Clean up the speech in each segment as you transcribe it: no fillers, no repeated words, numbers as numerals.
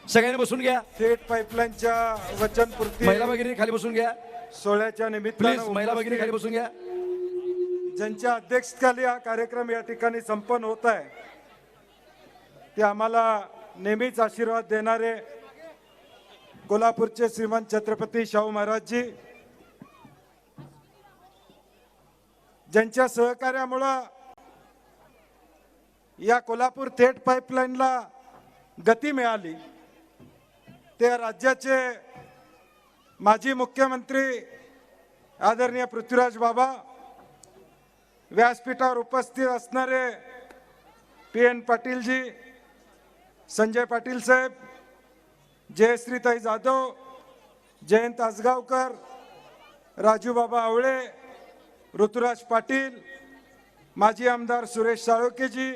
सगळ्यांनी बसून घ्या. थेट पाईपलाईनच्या वचनपूर्ती महिला भगिनी खाली बसून घ्या सोहळ्याच्या प्लीज. निमित्तानं महिला भगिनी खाली बसून घ्या. ज्यांच्या अध्यक्षतेखाली हा कार्यक्रम या ठिकाणी संपन्न होत आहे ते आम्हाला नेहमीच आशीर्वाद देणारे कोल्हापूरचे श्रीमंत छत्रपती शाहू महाराजजी, ज्यांच्या सहकार्यामुळं या कोल्हापूर थेट पाईपलाईनला गती मिळाली, ते राज्याचे माजी मुख्यमंत्री आदरणीय पृथ्वीराज बाबा, व्यासपीठावर उपस्थित असणारे PN पाटीलजी, संजय पाटील साहेब, जयश्रीताई जाधव, जयंत आसगावकर, राजूबाबा आवळे, ऋतुराज पाटील, माजी आमदार सुरेश साळोखेजी,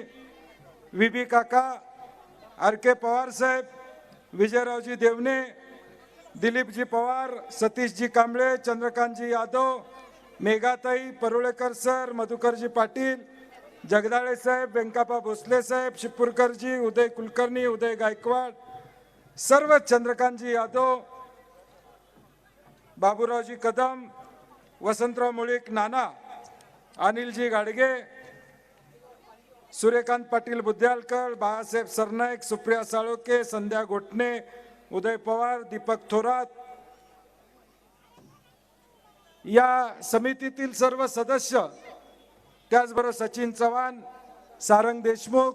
VB काका, RK पवार साहेब, विजयरावजी देवणे, दिलीपजी पवार, सतीशजी कांबळे, चंद्रकांतजी यादव, मेघाताई, परुळेकर सर, मधुकरजी पाटील, जगदाळे साहेब, व्यंकापा भोसले साहेब, शिपूरकरजी, उदय कुलकर्णी, उदय गायकवाड, सर्व चंद्रकांतजी यादव, बाबूरावजी कदम, वसंतराव मुळीक नाना, अनिलजी गाडगे, सूर्यकांत पाटील बुद्यालकर, बाळासाहेब सरनाईक, सुप्रिया साळोखे, संध्या गोटणे, उदय पवार, दीपक थोरात, या समितीतील सर्व सदस्य, त्याचबरोबर सचिन चव्हाण, सारंग देशमुख,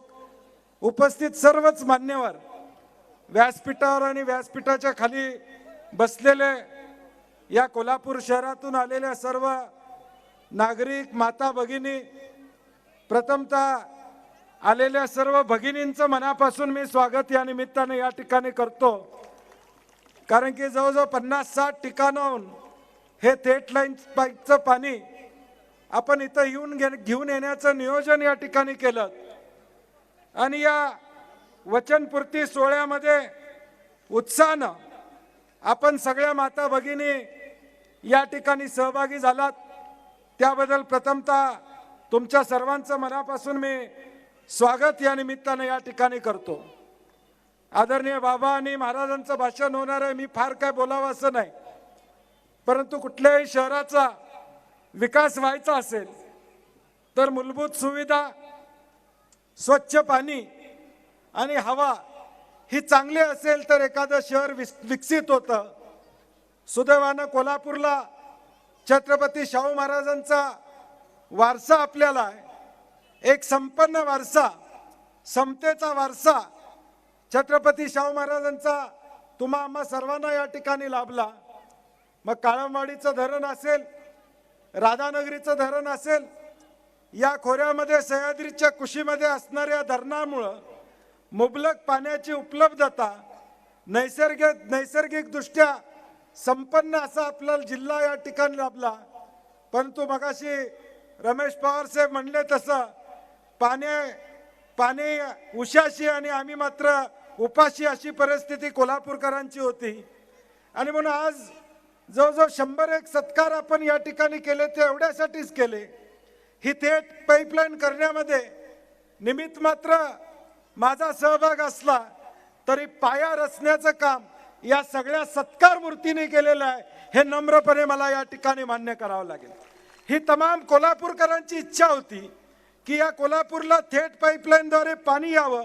उपस्थित सर्वच मान्यवर, व्यासपीठावर आणि व्यासपीठाच्या खाली बसलेले या कोल्हापूर शहरातून आलेल्या सर्व नागरिक, माता भगिनी, प्रथमतः आलेल्या सर्व भगिनींचं मनापासून मी स्वागत या निमित्ताने या ठिकाणी करतो. कारण की जवळजवळ 50-60 ठिकाणाहून हे थेट लाईन पाईपचं पाणी आपण इथं येऊन घेऊन येण्याचं नियोजन या ठिकाणी केलं आणि या वचनपूर्ती सोहळ्यामध्ये उत्साहानं आपण सगळ्या माता भगिनी या ठिकाणी सहभागी झालात, त्याबद्दल प्रथमतः तुमच्या सर्वांचं मनापासून मी स्वागत या निमित्तानं या ठिकाणी करतो. आदरणीय बाबा आणि महाराजांचं भाषण होणार आहे, मी फार काय बोलावं असं नाही, परंतु कुठल्याही शहराचा विकास व्हायचा असेल तर मूलभूत सुविधा, स्वच्छ पाणी आणि हवा ही चांगली असेल तर एखादं शहर विकसित होतं. सुदैवानं कोल्हापूरला छत्रपती शाहू महाराजांचा वारसा आपल्याला आहे, एक संपन्न वारसा, समतेचा वारसा छत्रपती शाहू महाराजांचा तुम्हा आम्हा सर्वांना या ठिकाणी लाभला. मग काळमवाडीचं धरण असेल, राधानगरीचं धरण असेल, या खोऱ्यामध्ये सह्याद्रीच्या कुशीमध्ये असणाऱ्या धरणामुळं मुबलक पाण्याची उपलब्धता, नैसर्गिक दृष्ट्या संपन्न असा आपला जिल्हा या ठिकाणी लाभला. परंतु मगाशी रमेश पवार साहेब म्हणले तसं पाणी उशाशी आणि आम्ही मात्र उपाशी अशी परिस्थिती कोल्हापूरकरांची होती. आणि म्हणून आज जवळजवळ 101 सत्कार आपण या ठिकाणी केले, ते एवढ्यासाठीच केले, ही थेट पाईपलाईन करण्यामध्ये निमित्त मात्र माझा सहभाग असला तरी पाया रचण्याचं काम या सगळ्या सत्कार मूर्तीने केलेलं आहे, हे नम्रपणे मला या ठिकाणी मान्य करावं लागेल. ही तमाम कोल्हापूरकरांची इच्छा होती की या कोल्हापूरला थेट पाईपलाईनद्वारे पाणी यावं,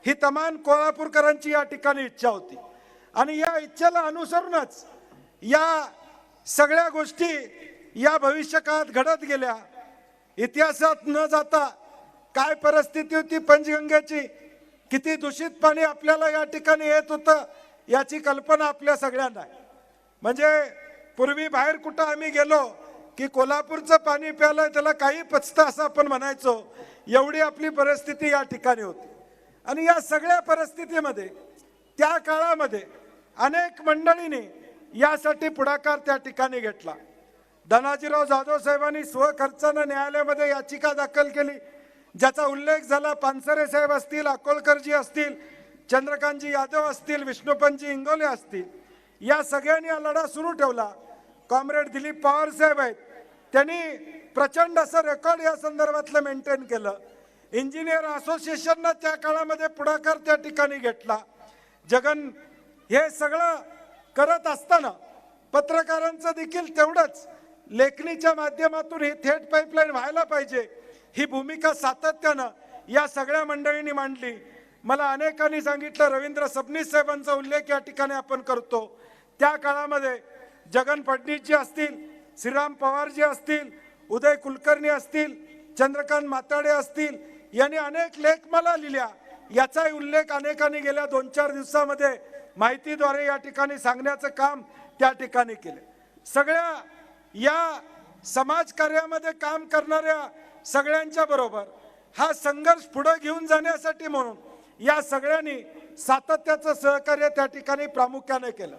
ही तमाम कोल्हापूरकरांची या ठिकाणी इच्छा होती. आणि या इच्छेला अनुसरूनच या सगळ्या गोष्टी या भविष्यकाळात घडत गेल्या. इतिहासात न जाता काय परिस्थिती होती पंचगंगेची, किती दूषित पाणी आपल्याला या ठिकाणी येत होतं याची कल्पना आपल्या सगळ्यांना आहे. म्हणजे पूर्वी बाहेर कुठं आम्ही गेलो की कोल्हापूरचं पाणी प्यायला त्याला काही पचतं असं आपण म्हणायचो, एवढी आपली परिस्थिती या ठिकाणी होती. आणि या सगळ्या परिस्थितीमध्ये त्या काळामध्ये अनेक मंडळींनी यासाठी पुढाकार त्या ठिकाणी घेतला. धनाजीराव जाधव साहेबांनी स्वखर्चानं न्यायालयामध्ये याचिका दाखल केली, ज्याचा उल्लेख झाला. पानसरे साहेब असतील, अकोलकरजी असतील, चंद्रकांतजी यादव असतील, विष्णुपंतजी इंगोले असतील, या सगळ्यांनी हा लढा सुरू ठेवला. कॉम्रेड दिलीप पवार साहेब आहेत, त्यांनी प्रचंड असं रेकॉर्ड या संदर्भातलं मेंटेन केलं. इंजिनियर असोसिएशननं त्या काळामध्ये पुढाकार त्या ठिकाणी घेतला. हे सगळं करत असताना पत्रकारांचं देखील तेवढंच लेखणीच्या माध्यमातून ही थेट पाईपलाईन व्हायला पाहिजे ही भूमिका सातत्यानं या सगळ्या मंडळींनी मांडली. मला अनेकांनी सांगितलं, रवींद्र सबनीस साहेबांचा उल्लेख या ठिकाणी आपण करतो. त्या काळामध्ये जगन फडणीसजी असतील, श्रीराम पवारजी असतील, उदय कुलकर्णी असतील, चंद्रकांत माताडे असतील, यांनी अनेक लेख मला लिहिल्या. याचाही उल्लेख अनेकांनी गेल्या 2-4 दिवसामध्ये माहितीद्वारे या ठिकाणी सांगण्याचं काम त्या ठिकाणी केले. सगळ्या या समाजकार्यामध्ये काम करणाऱ्या सगळ्यांच्या बरोबर हा संघर्ष पुढे घेऊन जाण्यासाठी म्हणून या सगळ्यांनी सातत्याचं सहकार्य त्या ठिकाणी प्रामुख्याने केलं.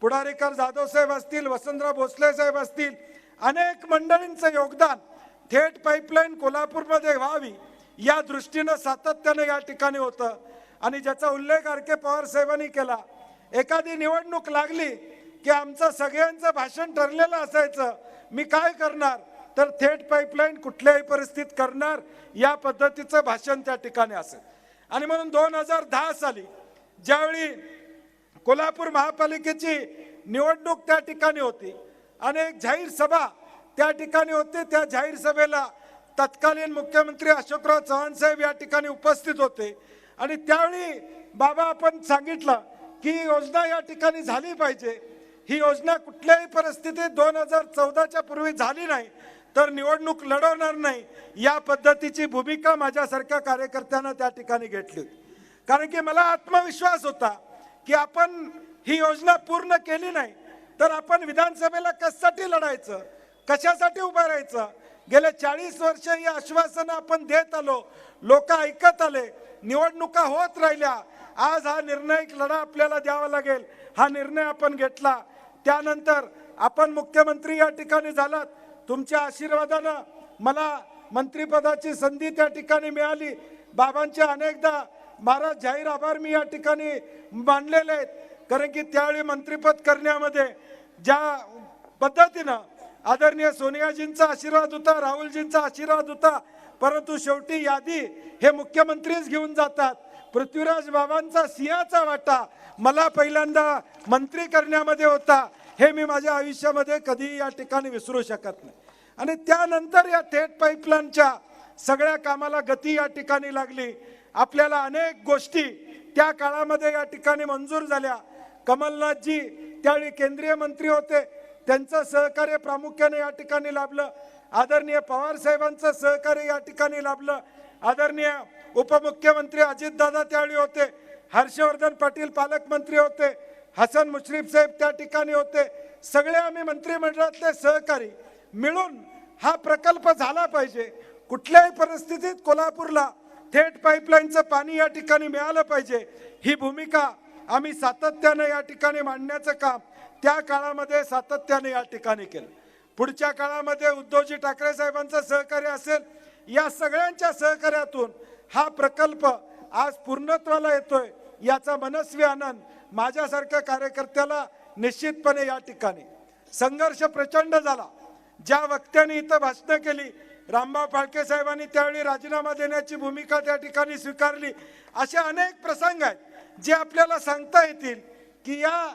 पुढारीकर जाधव साहेब असतील, वसंतराव भोसले साहेब असतील, अनेक मंडळींचं योगदान थेट पाईपलाईन कोल्हापूरमध्ये व्हावी या दृष्टीनं सातत्यानं या ठिकाणी होतं. आणि ज्याचा उल्लेख आर के पवार साहेबांनी केला, एखादी निवडणूक लागली की आमचं सगळ्यांचं भाषण ठरलेलं असायचं, मी काय करणार तर थेट पाईपलाईन कुठल्याही परिस्थितीत करणार या पद्धतीचं भाषण त्या ठिकाणी असेल. आणि म्हणून 2010 साली ज्यावेळी कोल्हापूर महापालिकेची निवडणूक त्या ठिकाणी होती, अनेक जाहीर सभा त्या ठिकाणी होते. त्या जाहीर सभेला तत्कालीन मुख्यमंत्री अशोकराव चव्हाण साहेब या ठिकाणी उपस्थित होते. आणि त्यावेळी बाबा आपण सांगितलं की ही योजना या ठिकाणी झाली पाहिजे. ही योजना कुठल्याही परिस्थितीत 2014च्या पूर्वी झाली नाही तर निवडणूक लढवणार नाही या पद्धतीची भूमिका माझ्यासारख्या कार्यकर्त्यांना त्या ठिकाणी घेतली होती. कारण की मला आत्मविश्वास होता की आपण ही योजना पूर्ण केली नाही तर आपण विधानसभेला कशासाठी लढायचं, कशासाठी उभं राहायचं. गेले 40 वर्ष ही आश्वासनं आपण देत आलो, लोक ऐकत आले, निवडणुका होत राहिल्या. आज हा निर्णायक लढा आपल्याला द्यावा लागेल, हा निर्णय आपण घेतला. त्यानंतर आपण मुख्यमंत्री या ठिकाणी झालात. तुमच्या आशीर्वादानं मला मंत्रिपदाची संधी त्या ठिकाणी मिळाली. बाबांचे अनेकदा महाराज जाहीर आभार मी या ठिकाणी मानलेले आहेत. कारण की त्यावेळी मंत्रिपद करण्यामध्ये ज्या पद्धतीनं आदरणीय सोनियाजींचा आशीर्वाद होता, राहुलजींचा आशीर्वाद होता, परंतु शेवटी यादी हे मुख्यमंत्रीच घेऊन जातात. पृथ्वीराज बाबांचा सिंहाचा वाटा मला पहिल्यांदा मंत्री करण्यामध्ये होता, हे मी माझ्या आयुष्यामध्ये कधी या ठिकाणी विसरू शकत नाही. आणि त्यानंतर या थेट पाईपलाईनच्या सगळ्या कामाला गती या ठिकाणी लागली. आपल्याला अनेक गोष्टी त्या काळामध्ये या ठिकाणी मंजूर झाल्या. कमलनाथजी त्यावेळी केंद्रीय मंत्री होते, त्यांचं सहकार्य प्रामुख्याने या ठिकाणी लाभलं. आदरणीय पवार साहेबांचं सहकार्य या ठिकाणी लाभलं. आदरणीय उपमुख्यमंत्री अजितदादा त्यावेळी होते, हर्षवर्धन पाटील पालकमंत्री होते, हसन मुश्रीफ साहेब त्या ठिकाणी होते. सगळे आम्ही मंत्रिमंडळातले सहकारी मिळून हा प्रकल्प झाला पाहिजे. कुठल्याही परिस्थितीत कोल्हापूरला थेट पाईपलाईनचं पाणी या ठिकाणी मिळालं पाहिजे, ही भूमिका आम्ही सातत्याने या ठिकाणी मांडण्याचं काम त्या काळामध्ये सातत्याने या ठिकाणी केलं. पुढच्या काळामध्ये उद्धवजी ठाकरे साहेबांचं सहकार्य असेल, या सगळ्यांच्या सहकार्यातून हा प्रकल्प आज पूर्णत्वाला येतोय याचा मनस्वी आनंद माझ्यासारख्या कार्यकर्त्याला निश्चितपणे या ठिकाणी. संघर्ष प्रचंड झाला. ज्या वक्त्यांनी इथं भाषणं केली, रामभाऊ फाळके साहेबांनी त्यावेळी राजीनामा देण्याची भूमिका त्या ठिकाणी स्वीकारली. असे अनेक प्रसंग आहेत जे आपल्याला सांगता येतील की या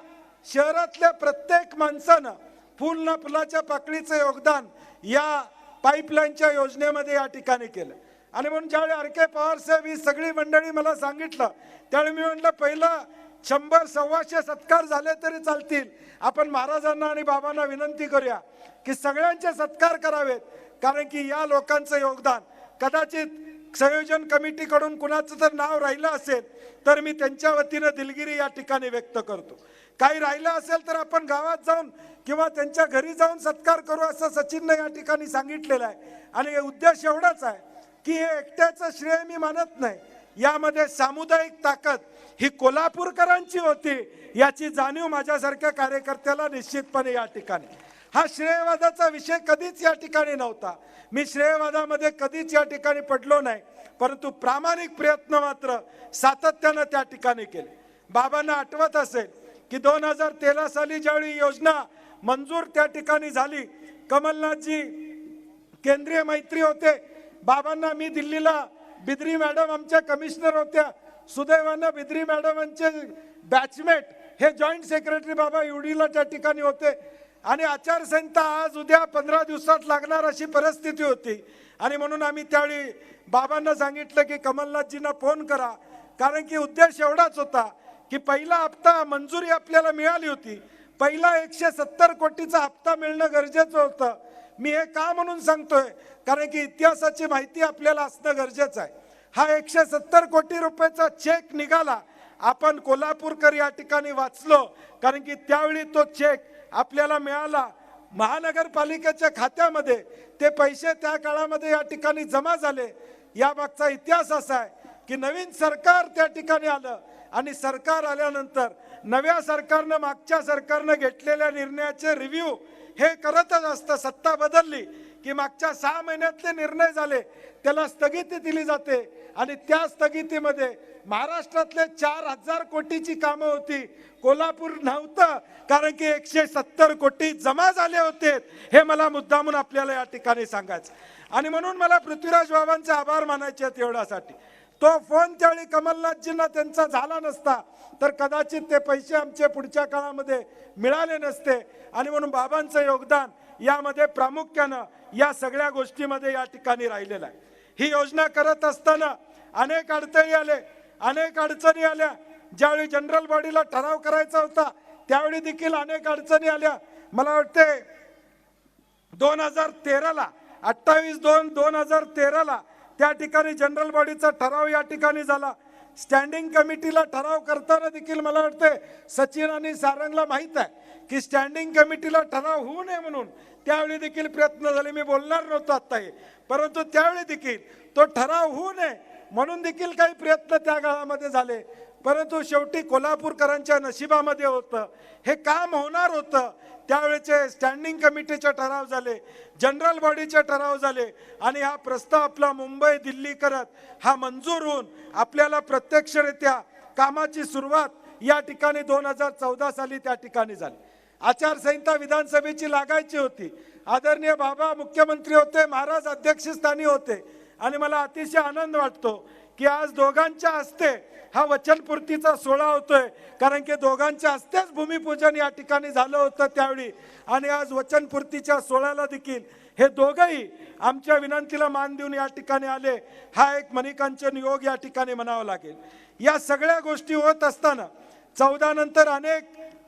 शहरातल्या प्रत्येक माणसानं फुल ना फुलाच्या पाकळीचं योगदान या पाईपलाईनच्या योजनेमध्ये या ठिकाणी केलं. आणि म्हणून ज्यावेळी आर के पवार साहेब ही सगळी मंडळी मला सांगितलं, त्यावेळी मी म्हटलं पहिला 100-125 सत्कार झाले तरी चालतील. आपण महाराजांना आणि बाबांना विनंती करूया की सगळ्यांचे सत्कार करावेत. कारण की या लोकांचं योगदान कदाचित संयोजन कमिटीकडून कुणाचं तर नाव राहिलं असेल तर मी त्यांच्या वतीनं दिलगिरी या ठिकाणी व्यक्त करतो. काही राहिलं असेल तर आपण गावात जाऊन किंवा त्यांच्या घरी जाऊन सत्कार करू असं सचिनने या ठिकाणी सांगितलेलं आहे. आणि उद्देश एवढाच आहे की हे एकट्याचं श्रेय मी मानत नाही, यामध्ये सामुदायिक ताकद ही कोल्हापूरकरांची होती याची जाणीव माझ्यासारख्या कार्यकर्त्याला निश्चितपणे या ठिकाणी. हा श्रेयवादाचा विषय कधीच या ठिकाणी नव्हता. मी श्रेयवादामध्ये कधीच या ठिकाणी पडलो नाही, परंतु प्रामाणिक प्रयत्न मात्र सातत्यानं त्या ठिकाणी केले. बाबांना आठवत असेल की 2013 साली ज्यावेळी योजना मंजूर त्या ठिकाणी झाली, कमलनाथजी केंद्रीय मंत्री होते. बाबांना मी दिल्लीला बिद्री मॅडम आमच्या कमिशनर होत्या. सुदैवानं बिद्री मॅडमांचे बॅचमेट हे जॉईंट सेक्रेटरी बाबा युडीला त्या ठिकाणी होते आणि आचारसंहिता आज उद्या 15 दिवसात लागणार अशी परिस्थिती होती आणि म्हणून आम्ही त्यावेळी बाबांना सांगितलं की कमलनाथजींना फोन करा, कारण की उद्देश एवढाच होता की पहिला हप्ता मंजुरी आपल्याला मिळाली होती, पहिला 170 कोटीचा हप्ता मिळणं गरजेचं होतं. मी हे का म्हणून सांगतोय, कारण की इतिहासाची माहिती आपल्याला असणं गरजेचं आहे. हा 170 कोटी रुपयाचा चेक निघाला, आपण कोल्हापूरकर या ठिकाणी वाचलो, कारण की त्यावेळी तो चेक आपल्याला मिळाला महानगरपालिकेच्या खात्यामध्ये. ते पैसे त्या काळामध्ये या ठिकाणी जमा झाले. या मागचा इतिहास असा आहे की नवीन सरकार त्या ठिकाणी आलं आणि सरकार आल्यानंतर नव्या सरकारनं मागच्या सरकारनं घेतलेल्या निर्णयाचे रिव्ह्यू हे करतच असतं. सत्ता बदलली की मागच्या 6 महिन्यातले निर्णय झाले त्याला स्थगिती दिली जाते आणि त्या स्थगितीमध्ये महाराष्ट्रातले 4000 कोटीची कामं होती, कोल्हापूर नव्हतं, कारण की 170 कोटी जमा झाले होते. हे मला मुद्दामून आपल्याला या ठिकाणी सांगायचं आणि म्हणून मला पृथ्वीराज बाबांचे आभार मानायचे आहेत एवढ्यासाठी. तो फोन त्यावेळी कमलनाथजींना त्यांचा झाला नसता तर कदाचित ते पैसे आमचे पुढच्या काळामध्ये मिळाले नसते आणि म्हणून बाबांचं योगदान यामध्ये प्रामुख्यानं या सगळ्या गोष्टीमध्ये या ठिकाणी राहिलेलं आहे. ही योजना करत असताना अनेक अडथळे आले, अनेक अडचणी आल्या. ज्यावेळी जनरल बॉडीला ठराव करायचा होता त्यावेळी देखील अनेक अडचणी आल्या. मला वाटते 2013ला 28/2/2013ला त्या ठिकाणी जनरल बॉडीचा ठराव या ठिकाणी झाला. स्टँडिंग कमिटीला ठराव करताना देखील मला वाटते सचिन आणि सारंगला माहित आहे की स्टँडिंग कमिटीला ठराव होऊ नये म्हणून त्यावेळी देखील प्रयत्न झाले. मी बोलणार नव्हतो आता हे, परंतु त्यावेळी देखील तो ठराव होऊ नये म्हणून देखील काही प्रयत्न त्या काळामध्ये झाले. परंतु शेवटी कोल्हापूरकरांच्या नशिबामध्ये होतं, हे काम होणार होतं. त्यावेळेचे स्टँडिंग कमिटीचे ठराव झाले, जनरल बॉडीचे ठराव झाले आणि हा प्रस्ताव आपला मुंबई दिल्ली करत हा मंजूर होऊन आपल्याला प्रत्यक्षरित्या कामाची सुरुवात या ठिकाणी 2014 साली त्या ठिकाणी झाली. आचारसंहिता विधानसभेची लागायची होती. आदरणीय बाबा मुख्यमंत्री होते, महाराज अध्यक्षस्थानी होते आणि मला अतिशय आनंद वाटतो की आज दोघांच्या हस्ते हा वचनपूर्तीचा सोहळा होतोय, कारण की दोघांच्या हस्तेच भूमिपूजन या ठिकाणी झालं होतं त्यावेळी आणि आज वचनपूर्तीच्या सोहळ्याला देखील हे दोघंही आमच्या विनंतीला मान देऊन या ठिकाणी आले. हा एक मणिकांचन योग या ठिकाणी म्हणावं लागेल. या सगळ्या गोष्टी होत असताना 14 नंतर अनेक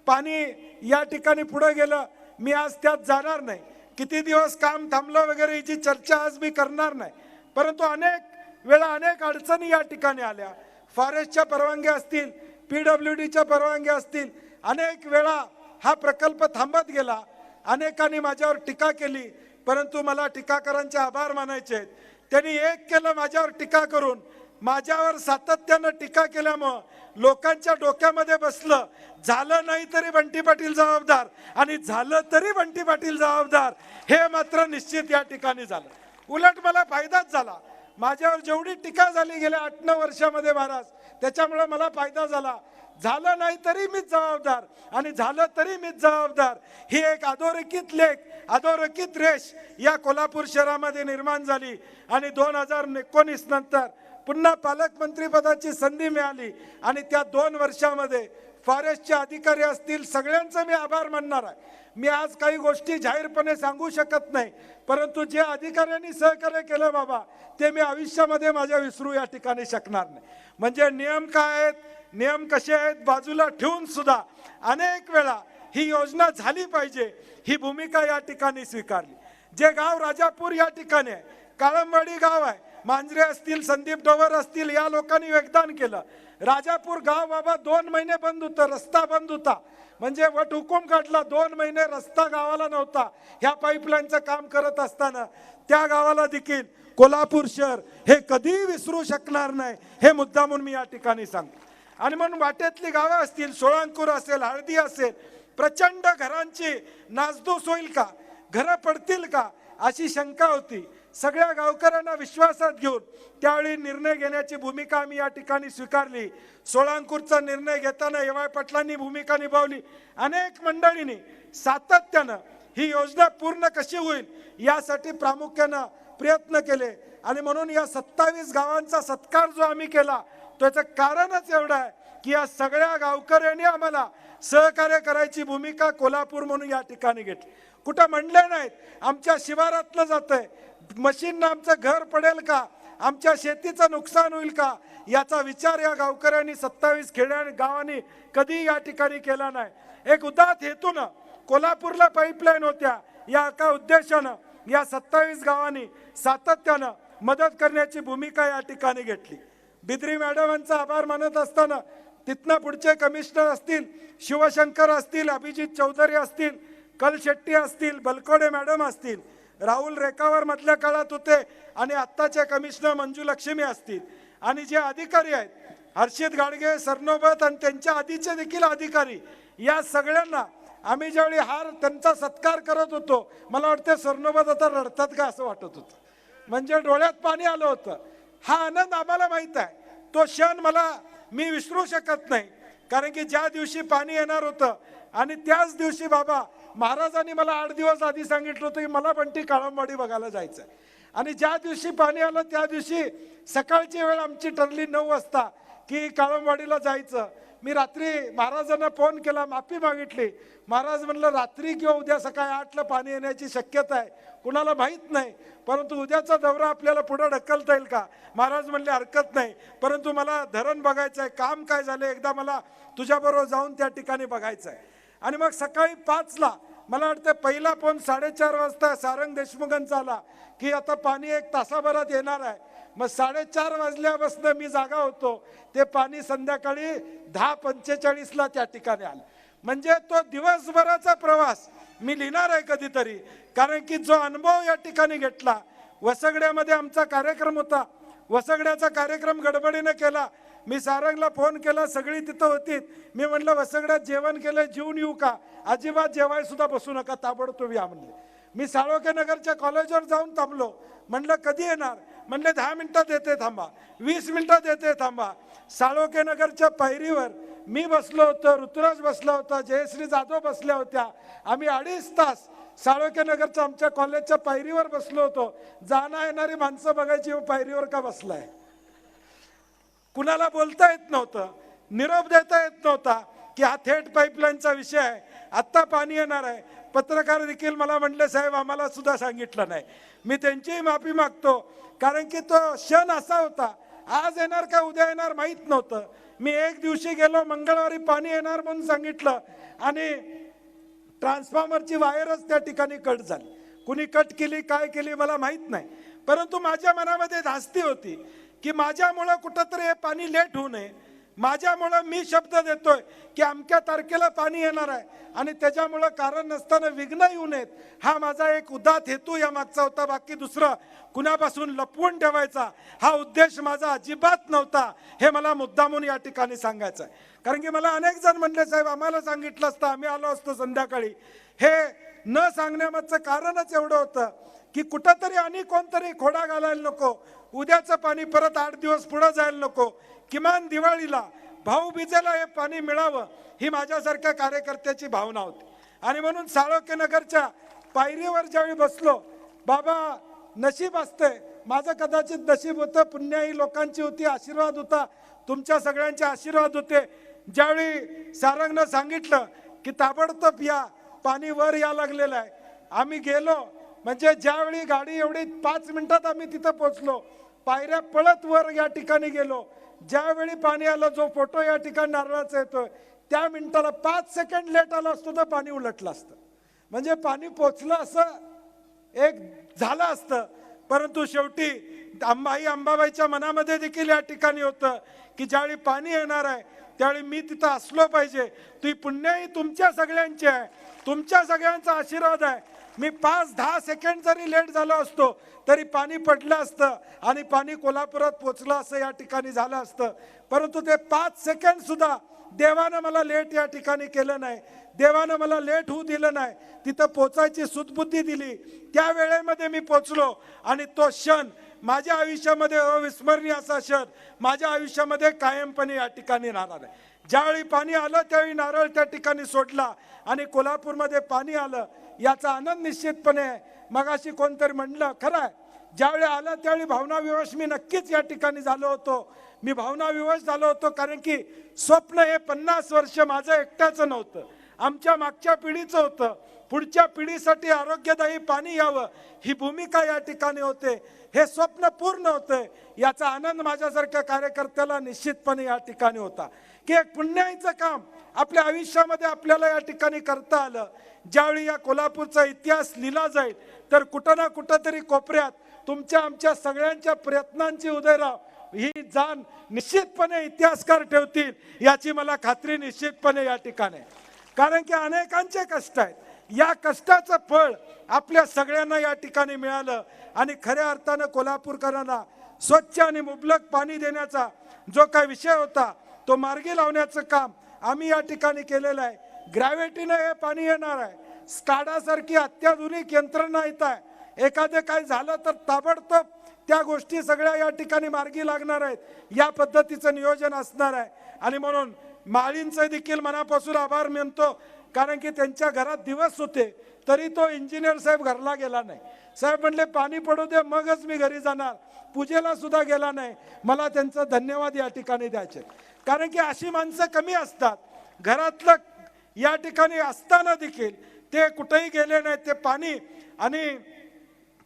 पाणी या ठिकाणी पुढे गेलं. मी आज त्यात जाणार नाही, किती दिवस काम थांबलं वगैरे याची चर्चा आज मी करणार नाही, परंतु अनेक वेळा अनेक अडचणी या ठिकाणी आल्या. फॉरेस्टच्या परवानग्या असतील, PWDच्या परवानग्या असतील, अनेक वेळा हा प्रकल्प थांबत गेला. अनेकांनी माझ्यावर टीका केली, परंतु मला टीकाकारांचे आभार मानायचे आहेत. त्यांनी एक केलं माझ्यावर टीका करून, माझ्यावर सातत्यानं टीका केल्यामुळं लोकांच्या डोक्यामध्ये बसलं, झालं नाही तरी बंटी पाटील जबाबदार आणि झालं तरी बंटी पाटील जबाबदार. हे मात्र निश्चित या ठिकाणी झालं. उलट मला फायदाच झाला. माझ्यावर जेवढी टीका झाली गेल्या 8-9 वर्षामध्ये महाराज, त्याच्यामुळे मला फायदा झाला. झालं नाही तरी मीच जबाबदार आणि झालं तरी मीच जबाबदार. ही एक अधोरेखित लेख, अधोरेखित रेष या कोल्हापूर शहरामध्ये निर्माण झाली आणि 2019 नंतर पुन्हा पालकमंत्री पदाची संधी मिळाली आणि त्या 2 वर्षामध्ये फॉरेस्टचे अधिकारी असतील सगळ्यांचं मी आभार मानणार आहे. मी आज काही गोष्टी जाहीरपणे सांगू शकत नाही, परंतु जे अधिकाऱ्यांनी सहकार्य केलं बाबा ते मी आयुष्यामध्ये माझ्या विसरू या ठिकाणी शकणार नाही. म्हणजे नियम काय आहेत, नियम कसे आहेत बाजूला ठेवून सुद्धा अनेक वेळा ही योजना झाली पाहिजे ही भूमिका या ठिकाणी स्वीकारली. जे गाव राजापूर या ठिकाणी आहे, काळंबवाडी गाव आहे, मांजरे असतील, संदीप डोवर असतील, या लोकांनी योगदान केलं. राजापूर गाव बाबा 2 महिने बंद होतं, रस्ता बंद होता, म्हणजे वट हुकूम काढला. 2 महिने रस्ता गावाला नव्हता. ह्या पाईपलाईनचं काम करत असताना त्या गावाला देखील कोल्हापूर शहर हे कधी विसरू शकणार नाही, हे मुद्दामून मी या ठिकाणी सांगतो. आणि म्हणून वाटेतली गावं असतील, सोळांकूर असेल, हळदी असेल, प्रचंड घरांची नासधूस होईल का, घरं पडतील का अशी शंका होती. सगळ्या गावकऱ्यांना विश्वासात घेऊन त्यावेळी निर्णय घेण्याची भूमिका आम्ही या ठिकाणी स्वीकारली. सोळांकूरचा निर्णय घेताना एवाय पाटलांनी भूमिका निभावली. अनेक मंडळींनी सातत्यानं ही योजना पूर्ण कशी होईल यासाठी प्रामुख्यानं प्रयत्न केले आणि म्हणून या 27 गावांचा सत्कार जो आम्ही केला त्याचं कारणच एवढं आहे की या सगळ्या गावकऱ्यांनी आम्हाला सहकार्य करायची भूमिका कोल्हापूर म्हणून या ठिकाणी घेतली. कुठं म्हणले नाहीत आमच्या शिवारातलं जातंय, मशीननं आमचं घर पडेल का, आमच्या शेतीचं नुकसान होईल का, याचा विचार या गावकऱ्यांनी 27 खेड्या गावांनी कधी या ठिकाणी केला नाही. एक उदात्त हेतूनं कोल्हापूरला पाईपलाईन होत्या या एका उद्देशानं या 27 गावांनी सातत्यानं मदत करण्याची भूमिका या ठिकाणी घेतली. बिद्री मॅडमांचा आभार मानत असताना तिथनं पुढचे कमिशनर असतील, शिवशंकर असतील, अभिजित चौधरी असतील, कल शेट्टी असतील, बलकोडे मॅडम असतील, राहुल रेखावर मधल्या काळात होते आणि आत्ताचे कमिशनर मंजू लक्ष्मी असतील, आणि जे अधिकारी आहेत हर्षित गाडगे, सरनोबत आणि त्यांच्या आधीचे देखील अधिकारी, या सगळ्यांना आम्ही ज्यावेळी त्यांचा सत्कार करत होतो, मला वाटतं सरनोबत आता रडतात का असं वाटत होतं. म्हणजे डोळ्यात पाणी आलं होतं. हा आनंद आम्हाला माहित आहे. तो क्षण मी विसरू शकत नाही. कारण की ज्या दिवशी पाणी येणार होतं आणि त्याच दिवशी बाबा महाराजांनी मला 8 दिवस आधी सांगितलं होतं की मला पण ती काळंबवाडी बघायला जायचं आहे. आणि ज्या दिवशी पाणी आलं त्या दिवशी सकाळची वेळ आमची ठरली 9 वाजता की काळंबवाडीला जायचं. मी रात्री महाराजांना फोन केला, माफी मागितली. महाराज म्हणलं रात्री किंवा उद्या सकाळी 8ला पाणी येण्याची शक्यता आहे, कुणाला माहीत नाही, परंतु उद्याचा दौरा आपल्याला पुढे ढकलता येईल का. महाराज म्हणले हरकत नाही, परंतु मला धरण बघायचं आहे, काम काय झालं एकदा मला तुझ्याबरोबर जाऊन त्या ठिकाणी बघायचं आहे. आणि मग सकाळी 5ला मला वाटतं पहिला फोन 4:30 वाजता सारंग देशमुखांचा आला की आता पाणी 1 तासाभरात येणार आहे. मग 4:30 वाजल्यापासून मी जागा होतो, ते पाणी संध्याकाळी 10:45ला त्या ठिकाणी आलं. म्हणजे तो दिवसभराचा प्रवास मी लिहिणार आहे कधीतरी. कारण की जो अनुभव या ठिकाणी घेतला, वसगड्यामध्ये आमचा कार्यक्रम होता, वसगड्याचा कार्यक्रम गडबडीने केला. मी सारंगला फोन केला, सगळी तिथं होती. मी म्हणलं वसगड्यात जेवण केलं, जेवून येऊ का. अजिबात जेवाय सुद्धा बसू नका, ताबडतोब या म्हणले. मी साळोखे नगरच्या कॉलेजवर जाऊन थांबलो. म्हणलं कधी येणार, म्हणले 10 मिनिटात येते थांबा, 20 मिनिटात येते थांबा. साळोखे नगरच्या पायरीवर मी बसलो होतो, ऋतुराज बसला होता, जयश्री जाधव बसल्या होत्या. आम्ही 2.5 तास साळोखे नगरच्या आमच्या कॉलेजच्या पायरीवर बसलो होतो. जाणं येणारी माणसं बघायची, पायरीवर का बसलाय. कुणाला बोलता येत नव्हतं, निरोप देता येत नव्हता की हा थेट पाईपलाईनचा विषय आहे, आत्ता पाणी येणार आहे. पत्रकार देखील मला म्हणले साहेब आम्हाला सुद्धा सांगितलं नाही. मी त्यांचीही माफी मागतो, कारण की तो क्षण असा होता, आज येणार का उद्या येणार माहीत नव्हतं. मी एक दिवशी गेलो, मंगळवारी पाणी येणार म्हणून सांगितलं आणि ट्रान्सफॉर्मरची वायरच त्या ठिकाणी कट झाली. कुणी कट केली काय केली मला माहीत नाही, परंतु माझ्या मनामध्ये धास्ती होती की माझ्यामुळं कुठंतरी हे पाणी लेट होऊ नये. माझ्यामुळं मी शब्द देतोय की अमक्या तारखेला पाणी येणार आहे आणि त्याच्यामुळं कारण नसताना विघ्न येऊ नयेत. हा माझा एक उदात्त हेतू या मागचा होता. बाकी दुसरं कुणापासून लपवून ठेवायचा हा उद्देश माझा अजिबात नव्हता, हे मला मुद्दामून या ठिकाणी सांगायचं आहे. कारण की मला अनेक जण म्हणले साहेब आम्हाला सांगितलं असतं आम्ही आलो असतो संध्याकाळी. हे न सांगण्यामागचं कारणच एवढं होतं की कुठंतरी आणि कोणतरी खोडा घालायला नको, उद्याचं पाणी परत 8 दिवस पुढे जायला नको, किमान दिवाळीला भाऊबीजेला हे पाणी मिळावं ही माझ्यासारख्या कार्यकर्त्याची भावना होती. आणि म्हणून साळोखे नगरच्या पायरीवर ज्यावेळी बसलो, बाबा नशीब असतंय, माझं कदाचित नशीब होतं, पुण्याही लोकांची होती, आशीर्वाद होता, तुमच्या सगळ्यांचे आशीर्वाद होते. ज्यावेळी सारंगनं सांगितलं की ताबडतोब या पाणी वर या लागलेलं आहे, आम्ही गेलो. म्हणजे ज्यावेळी गाडी एवढी 5 मिनिटात आम्ही तिथं पोहोचलो, पायऱ्या पळत वर या ठिकाणी गेलो. ज्यावेळी पाणी आलं, जो फोटो या ठिकाणी नारळाचा येतोय, त्या मिनिटाला 5 सेकंड लेट आलं असतं तर पाणी उलटलं असतं. म्हणजे पाणी पोचलं असं एक झालं असतं. परंतु शेवटी आई अंबाबाईच्या मनामध्ये देखील या ठिकाणी होतं की ज्यावेळी पाणी येणार आहे त्यावेळी मी तिथं असलो पाहिजे. ती पुण्याही तुमच्या सगळ्यांची आहे, तुमच्या सगळ्यांचा आशीर्वाद आहे. मी 5-10 सेकंड जरी लेट झालो असतो तरी पाणी पडलं असतं आणि पाणी कोल्हापुरात पोचलं असं या ठिकाणी झालं असतं. परंतु ते 5 सेकंड सुद्धा देवानं मला लेट या ठिकाणी केलं नाही, देवानं मला लेट होऊ दिलं नाही. तिथं पोचायची सुदबुद्धी दिली, त्या वेळेमध्ये मी पोचलो. आणि तो क्षण माझ्या आयुष्यामध्ये अविस्मरणीय असा क्षण माझ्या आयुष्यामध्ये कायमपणे या ठिकाणी राहणार आहे. ज्यावेळी पाणी आलं त्यावेळी नारळ त्या ठिकाणी सोडला आणि कोल्हापूरमध्ये पाणी आलं याचा आनंद निश्चितपणे आहे. मगाशी कोणतरी म्हणलं खरं आहे, ज्यावेळी आलं त्यावेळी भावनाविवश मी नक्कीच या ठिकाणी झालो होतो. मी भावनाविवश झालो होतो, कारण की स्वप्न हे 50 वर्ष माझं एकट्याचं नव्हतं, आमच्या मागच्या पिढीचं होतं. पुढच्या पिढीसाठी आरोग्यदायी पाणी यावं ही भूमिका या ठिकाणी होते. हे स्वप्न पूर्ण होतंय याचा आनंद माझ्यासारख्या कार्यकर्त्याला निश्चितपणे या ठिकाणी होता, की एक पुण्याईचं काम आपल्या आयुष्यामध्ये आपल्याला या ठिकाणी करता आलं. ज्यावेळी या कोल्हापूरचा इतिहास लिहिला जाईल तर कुठं ना कुठं तरी कोपऱ्यात तुमच्या आमच्या सगळ्यांच्या प्रयत्नांची उदयराव ही जाण निश्चितपणे इतिहासकार ठेवतील याची मला खात्री निश्चितपणे या ठिकाणी आहे. कारण की अनेकांचे कष्ट आहेत, या कष्टाचं फळ आपल्या सगळ्यांना या ठिकाणी मिळालं आणि खऱ्या अर्थानं कोल्हापूरकरांना स्वच्छ आणि मुबलक पाणी देण्याचा जो काही विषय होता तो मार्गी लावण्याचं काम आम्ही या ठिकाणी केलेलं आहे. ग्रॅव्हिटीनं हे पाणी येणार आहे. स्काडा सारखी अत्याधुनिक यंत्रणा येत आहे. एखादं काही झालं तर ताबडतोब त्या गोष्टी सगळ्या या ठिकाणी मार्गी लागणार आहेत. या पद्धतीचं नियोजन असणार आहे आणि म्हणून माळींचे देखील मनापासून आभार मानतो, कारण की त्यांच्या घरात दिवस होते तरी तो इंजिनियर साहेब घरला गेला नाही. साहेब म्हणले पाणी पडू दे मगच मी घरी जाणार, पूजेला सुद्धा गेला नाही. मला त्यांचं धन्यवाद या ठिकाणी द्यायचे, कारण की अशी माणसं कमी असतात. घरातलं या ठिकाणी असताना देखील ते कुठेही गेले नाही. ते पाणी आणि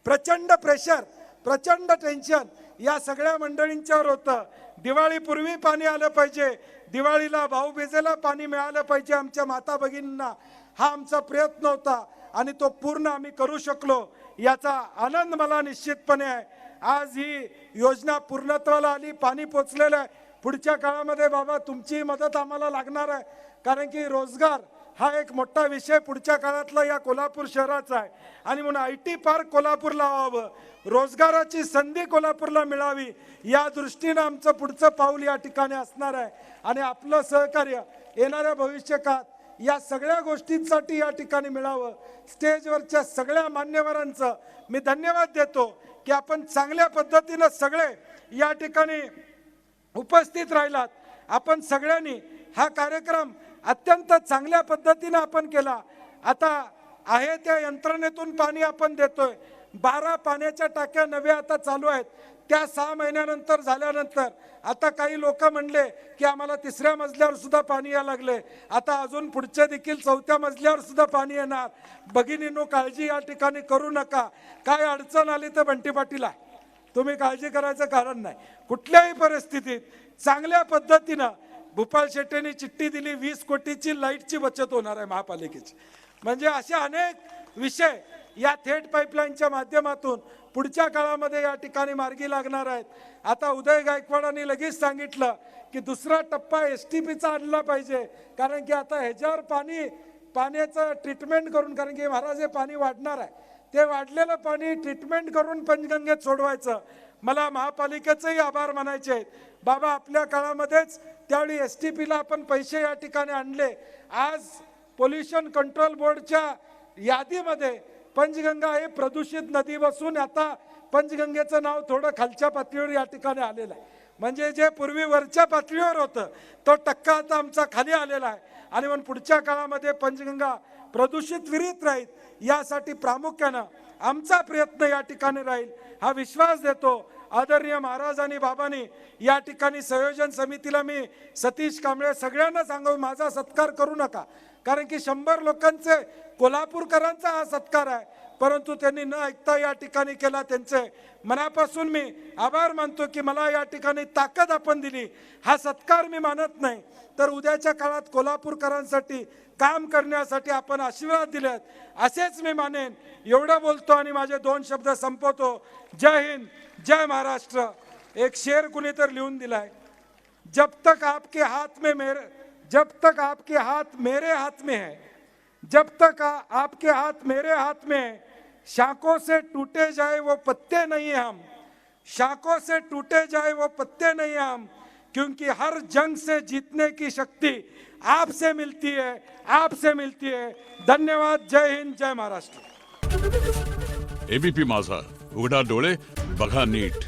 प्रचंड प्रेशर, प्रचंड टेन्शन या सगळ्या मंडळींच्यावर होतं. दिवाळीपूर्वी पाणी आलं पाहिजे, दिवाळीला भाऊबीजेला पाणी मिळालं पाहिजे आमच्या माता भगिनींना, हा आमचा प्रयत्न होता आणि तो पूर्ण आम्ही करू शकलो याचा आनंद मला निश्चितपणे आहे. आज ही योजना पूर्णत्वाला आली, पाणी पोचलेलं आहे. पुढच्या काळामध्ये बाबा तुमची मदत आम्हाला लागणार आहे, कारण की रोजगार हा एक मोठा विषय पुढच्या काळातला या कोल्हापूर शहराचा आहे आणि म्हणून IT पार्क कोल्हापूरला व्हावं, रोजगाराची संधी कोल्हापूरला मिळावी या दृष्टीनं आमचं पुढचं पाऊल या ठिकाणी असणार आहे. आणि आपलं सहकार्य येणाऱ्या भविष्यकाळात या सगळ्या गोष्टींसाठी या ठिकाणी मिळावं. स्टेजवरच्या सगळ्या मान्यवरांचं मी धन्यवाद देतो की आपण चांगल्या पद्धतीनं सगळे या ठिकाणी उपस्थित राहिलात. आपण सगळ्यांनी हा कार्यक्रम अत्यंत चांगल्या पद्धतीने आपण केला. आता आहे त्या यंत्रणेतून पाणी आपण देतोय. 12 पाण्याच्या टाक्या नव्या आता चालू आहेत. त्या 6 महिन्यानंतर झाल्यानंतर आता काही लोक म्हणले की आम्हाला 3ऱ्या मजल्यावर सुद्धा पाणी यायला लागले. आता अजून पुढचे देखील 4थ्या मजल्यावर सुद्धा पाणी येणार. भगिनींनो काळजी या ठिकाणी करू नका. काय अडचण आली तर बंटी पाटील आहे, तुम्ही काळजी करायचं कारण नाही. कुठल्याही परिस्थितीत चांगल्या पद्धतीनं भूपाल शेट्टींनी चिठ्ठी दिली, 20 कोटीची लाईटची बचत होणार आहे महापालिकेची. म्हणजे असे अनेक विषय या थेट पाईपलाईनच्या माध्यमातून पुढच्या काळामध्ये या ठिकाणी मार्गी लागणार आहेत. आता उदय गायकवाडांनी लगेच सांगितलं की दुसरा टप्पा STPचा आणला पाहिजे, कारण की आता ह्याच्यावर पाण्याचं ट्रीटमेंट करून, कारण की महाराज हे पाणी वाढणार आहे, ते वाढलेलं पाणी ट्रीटमेंट करून पंचगंगेत सोडवायचं. मला महापालिकेचेही आभार मानायचे आहेत. बाबा आपल्या काळामध्येच त्यावेळी STPला आपण पैसे या ठिकाणी आणले. आज पोल्युशन कंट्रोल बोर्डच्या यादीमध्ये पंचगंगा हे प्रदूषित नदी बसून आता पंचगंगेचं नाव थोडं खालच्या पातळीवर या ठिकाणी आलेलं आहे. म्हणजे जे पूर्वी वरच्या पातळीवर होतं तो टक्का आता आमचा खाली आलेला आहे. आणि म्हणून पुढच्या काळामध्ये पंचगंगा प्रदूषित विरहित राहील यासाठी प्रामुख्यानं आमचा प्रयत्न या ठिकाणी राहील हा विश्वास देतो. आदरणीय महाराज आणि बाबांनी या ठिकाणी संयोजन समितीला मी सतीश कांबळे सगळ्यांना सांगू माझा सत्कार करू नका, कारण की 100 लोकांचे कोल्हापूरकरांचा हा सत्कार आहे, परंतु त्यांनी न ऐकता या ठिकाणी केला. त्यांचे मनापासून मी आभार मानतो की मला या ठिकाणी ताकद आपण दिली. हा सत्कार मी मानत नाही, तर उद्याच्या काळात कोल्हापूरकरांसाठी काम करण्यासाठी आपण आशीर्वाद दिलेत असेच मी मानेन. एवढं बोलतो आणि माझे 2 शब्द संपवतो. जय हिंद, जय महाराष्ट्र. एक शेर कुणी तर लिहून दिलाय, जब तक आपके हाथ में मेरे हाथ में है, जब तक आपके हाथ मेरे हाथ में है, शाखों से टूटे जाए वो पत्ते नहीं हम, शाखों से टूटे जाए वो पत्ते नहीं हम, क्योंकि हर जंग से जीतने की शक्ति आपसे मिलती है, आपसे मिलती है. धन्यवाद. जय हिंद, जय महाराष्ट्र. ABP माझा, उघडा डोळे बघा नीट.